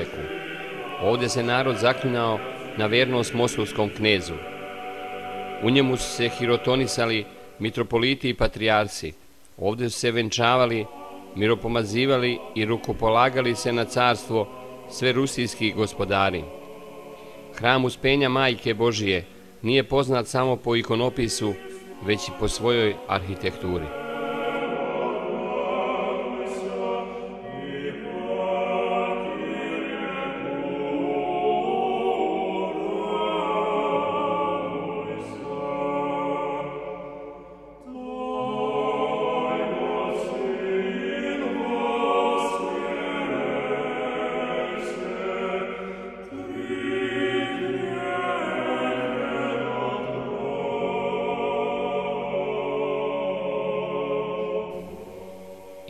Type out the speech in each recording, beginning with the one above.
veku. Ovdje se narod zaklinjao na vernost moskovskom knezu. U njemu su se hirotonisali mitropoliti i patrijarsi. Ovdje su se venčavali, miropomazivali i rukopolagali se na carstvo sve rusijski gospodari. Hram Uspenja Majke Božije nije poznat samo po ikonopisu, već i po svojoj arhitekturi.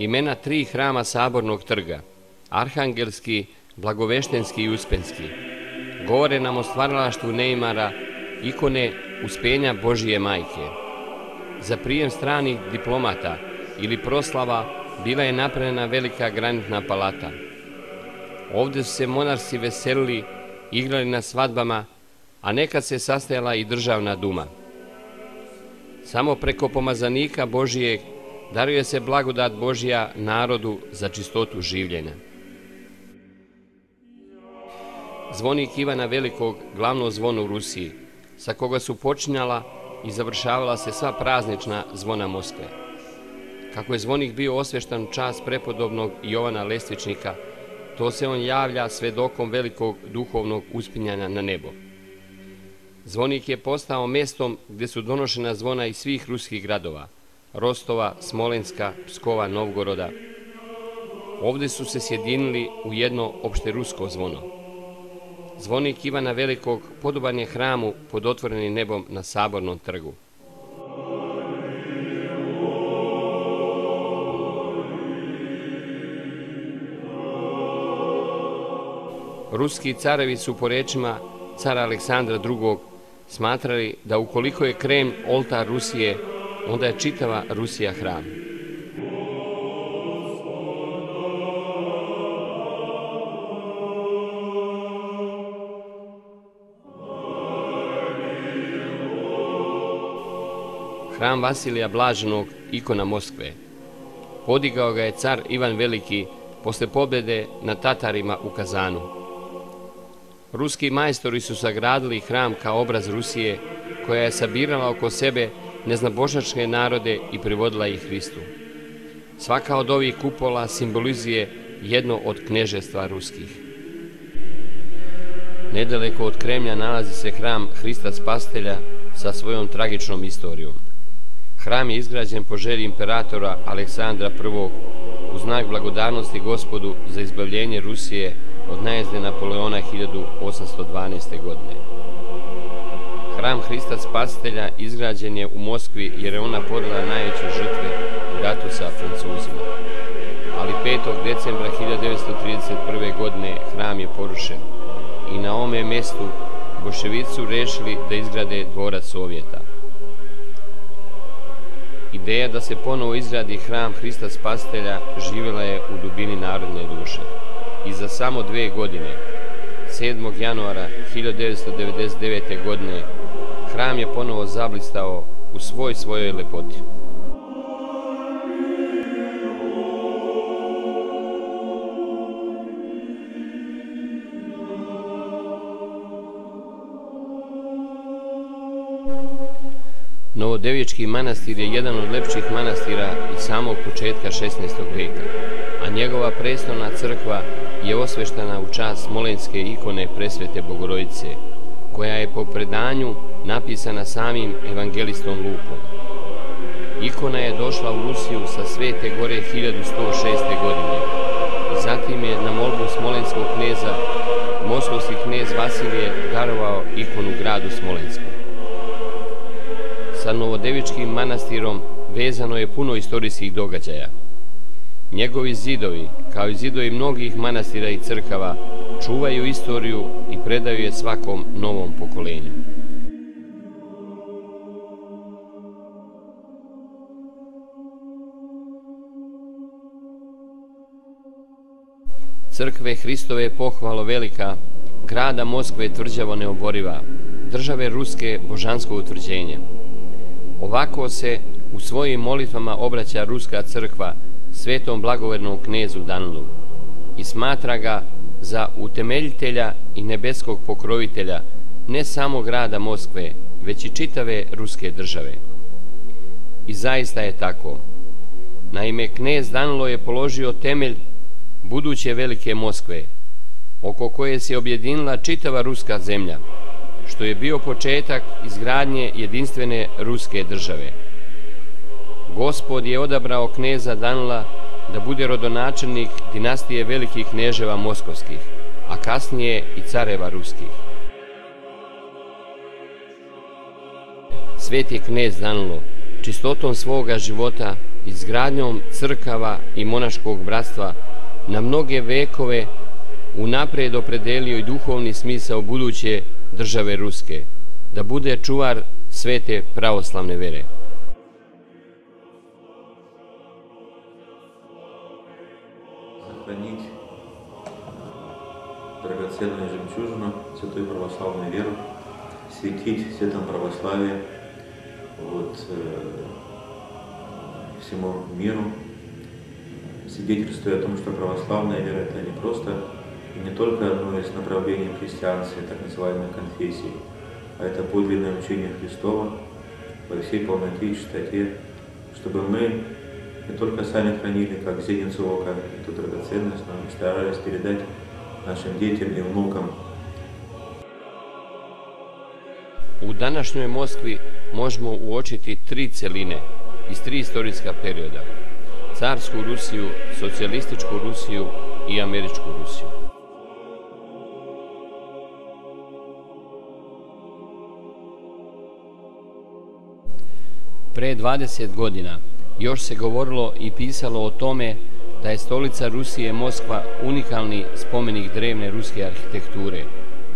Imena 3 hrama Sabornog trga, Arhangelski, Blagoveštenski i Uspenski, govore nam o stvaralaštvu neimara, ikone Uspenja Božije Majke. Za prijem stranih diplomata ili proslava bila je napravljena velika granitna palata. Ovdje su se monarsi veselili, igrali na svadbama, a nekad se sastajala i državna duma. Samo preko pomazanika Božijeg daruje se blagodat Božja narodu za čistotu življenja. Zvonik Ivana Velikog, glavno zvono u Rusiji, sa koga su počinjala i završavala se sva praznična zvona Moskve. Kako je zvonik bio osveštan u čast prepodobnog Jovana Lestvičnika, to se on javlja svedokom velikog duhovnog uspinjanja na nebo. Zvonik je postao mjestom gdje su donošena zvona iz svih ruskih gradova, Rostova, Smolenska, Pskova, Novgoroda. Ovdje su se sjedinili u jedno opšte rusko zvono. Zvonik Ivana Velikog podoban je hramu pod otvorenim nebom na Sabornom trgu. Ruski carevi su po rečima cara Aleksandra II. Smatrali da ukoliko je Kremlj oltar Rusije, onda je čitava Rusija hram. Hram Vasilija Blaženog, ikona Moskve. Podigao ga je car Ivan Veliki posle pobjede nad Tatarima u Kazanu. Ruski majstori su sagradili hram kao obraz Rusije, koja je sabirala oko sebe neznabošnjačke narode i privodila ih Hristu. Svaka od ovih kupola simbolizuje jedno od knežestva ruskih. Nedaleko od Kremlja nalazi se hram Hrista Spasitelja sa svojom tragičnom istorijom. Hram je izgrađen po želji imperatora Aleksandra I. u znak blagodarnosti Gospodu za izbavljenje Rusije od najezde Napoleona 1812. godine. Hram Hrista Spasitelja izgrađen je u Moskvi jer je ona podala najveće žrtve u ratu sa Francuzima. Ali 5. decembra 1931. godine hram je porušen i na ovome mjestu boljševici su rešili da izgrade dvorac Sovjeta. Ideja da se ponovo izgradi hram Hrista Spasitelja živjela je u dubini narodne duše. I za samo 2 godine, 7. januara 1999. godine, hram je ponovo zablistao u svojoj lepoti. Novodevički manastir je jedan od lepših manastira iz samog početka 16. veka, a njegova prestolna crkva je osveštana u čast smolenske ikone Presvete Bogorodice, koja je po predanju napisana samim evangelistom Lukom. Ikona je došla u Rusiju sa Svete gore 1106. godine i zatim je na molbu smolenskog kneza moskovski knez Vasilije darovao ikonu gradu Smolensku. Sa Novodevičkim manastirom vezano je puno istorijskih događaja. Njegovi zidovi, kao i zidovi mnogih manastira i crkava, čuvaju istoriju i predaju je svakom novom pokolenju. Crkve Hristove pohvalo velika, grada Moskve tvrđavo neoboriva, države Ruske božansko utvrđenje. Ovako se u svojim molitvama obraća Ruska crkva svetom blagovernom knezu Danilu i smatra ga za utemeljitelja i nebeskog pokrovitelja ne samo grada Moskve, već i čitave ruske države. I zaista je tako. Naime, knez Danilo je položio temelj buduće velike Moskve, oko koje se objedinila čitava ruska zemlja, što je bio početak izgradnje jedinstvene ruske države. Gospod je odabrao kneza Danila da bude rodonačelnik dinastije velikih kneževa moskovskih, a kasnije i careva ruskih. Sveti knez Danilo čistotom svoga života, izgradnjom crkava i monaškog bratstva na mnoge vekove unaprijed opredelio i duhovni smisao buduće države Ruske, da bude čuvar svete pravoslavne vere. Сохранить драгоценную жемчужину святой православной веры, светить светом православия всему миру, свидетельствуя о том, что православная вера — это не просто и не только одно из направлений в христианстве, так называемой конфессии, а это подлинное учение Христова во всей полноте и чистоте, чтобы мы не только сами хранили, как зеницу ока, эту драгоценность, но и старались передать našim djetim i unukom. U današnjoj Moskvi možemo uočiti tri celine iz tri istorijska perioda: carsku Rusiju, socijalističku Rusiju i američku Rusiju. Pre 20 godina još se govorilo i pisalo o tome da je stolica Rusije Moskva unikalni spomenik drevne ruske arhitekture,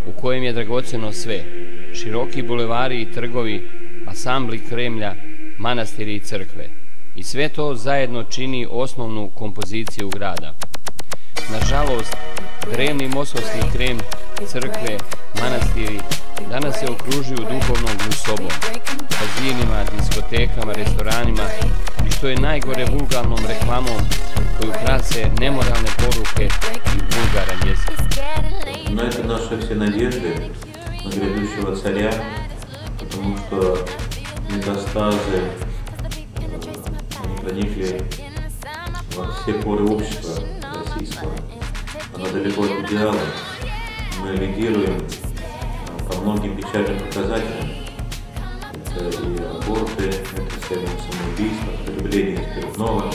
u kojem je dragocjeno sve: široki bulevari i trgovi, ansambli Kremlja, manastiri i crkve. I sve to zajedno čini osnovnu kompoziciju grada. Nažalost, drevni moskovski Kremlj, crkve, manastiri danas se okružuju duhovnom gusobom, kazinima, diskotekama, restoranima i što je najgore vulgarnom reklamom koju krase nemoralne poruke i vulgaran jezik. Но это наши все надежды на грядущего царя, потому что метастазы проникли во все поры общества российского. Оно далеко от идеала. Мы лидируем по многим печальным показателям. Это и аборты, это самоубийство, потребление спиртного,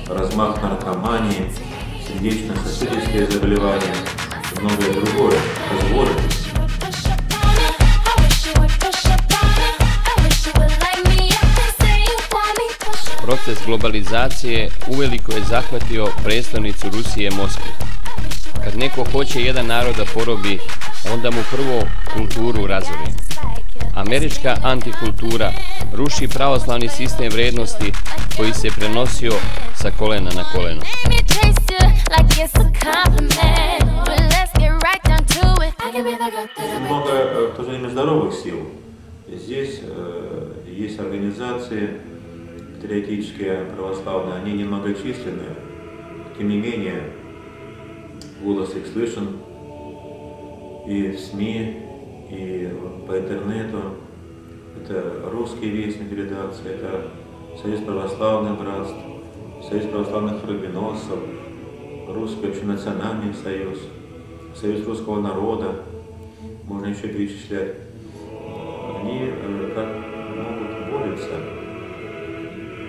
размах наркомании, сердечно-сосудистые заболевания и многое другое. Позволит. Proces globalizacije uveliko je zahvatio prestolnicu Rusije Moskvu. Kad neko hoće jedan narod da porobi, onda mu prvo kulturu razori. Američka antikultura ruši pravoslavni sistem vrednosti koji se prenosio sa kolena na koleno. Много в то же время здоровых сил. Здесь есть организации патриотические, православные, они немногочисленные. Тем не менее, голос их слышен и в СМИ, и по интернету. Это русский вестник редакции, это Союз православных братств, Союз православных храбиносов, Русский общенациональный союз, Союз русского народа, можно еще перечислять. Они как могут борются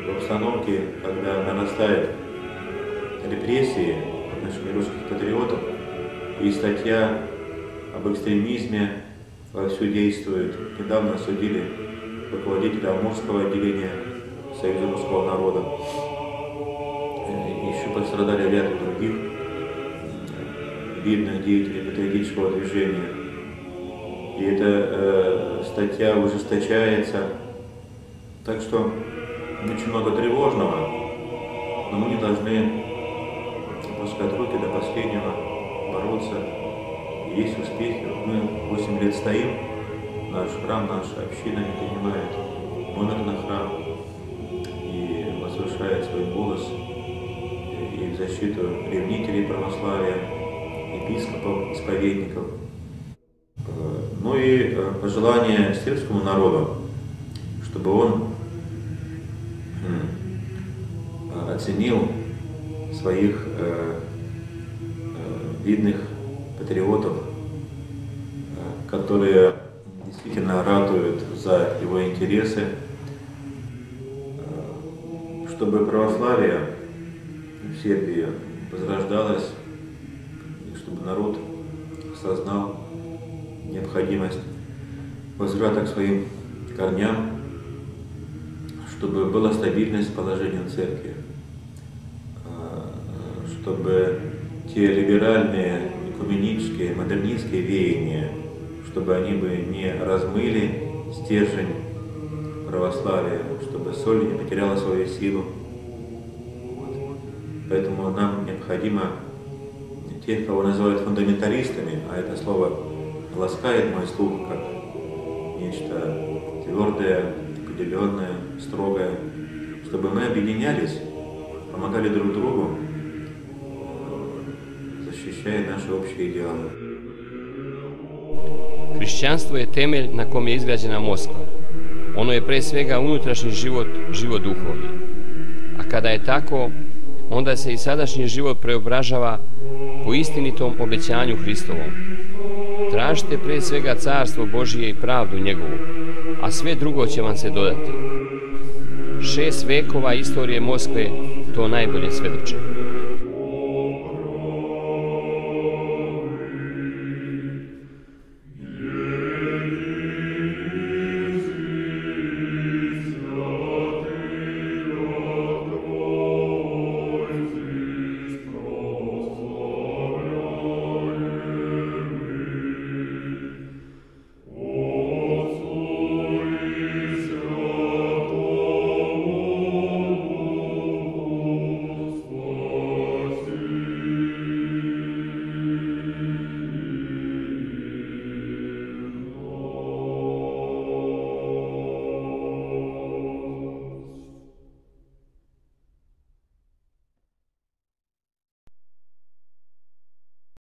в обстановке, когда нарастают репрессии в отношении русских патриотов, и статья об экстремизме вовсю действует. Недавно осудили руководителя Амурского отделения Союза русского народа. Еще пострадали ряд других видных деятелей патриотического движения. И эта статья ужесточается. Так что очень много тревожного, но мы не должны опускать руки до последнего. последнего бороться. И есть успехи. Мы 8 лет стоим, наш храм, наша община не принимает номер на храм и возвышает свой голос и в защиту ревнителей православия, епископов, исповедников. Ну и пожелание сербскому народу, чтобы он оценил своих видных патриотов, которые действительно ратуют за его интересы, чтобы православие в Сербии возрождалось, и чтобы народ осознал необходимость возврата к своим корням, чтобы была стабильность положения церкви, чтобы те либеральные, экуменические, модернистские веяния, чтобы они бы не размыли стержень православия, чтобы соль не потеряла свою силу. Вот. Поэтому нам необходимо тех, кого называют фундаменталистами, а это слово ласкает мой слух как нечто твердое, определенное, строгое, чтобы мы объединялись, помогали друг другу, защищая наши общие идеалы. Hrišćanstvo je temelj na kom je izgrađena Moskva. Ono je pre svega unutrašnji život, život duhovni. A kada je tako, onda se i sadašnji život preobražava po istinitom obećanju Hristovom. Tražite pre svega carstvo Božije i pravdu njegovu, a sve drugo će vam se dodati. 6 vekova istorije Moskve to najbolje svedoče.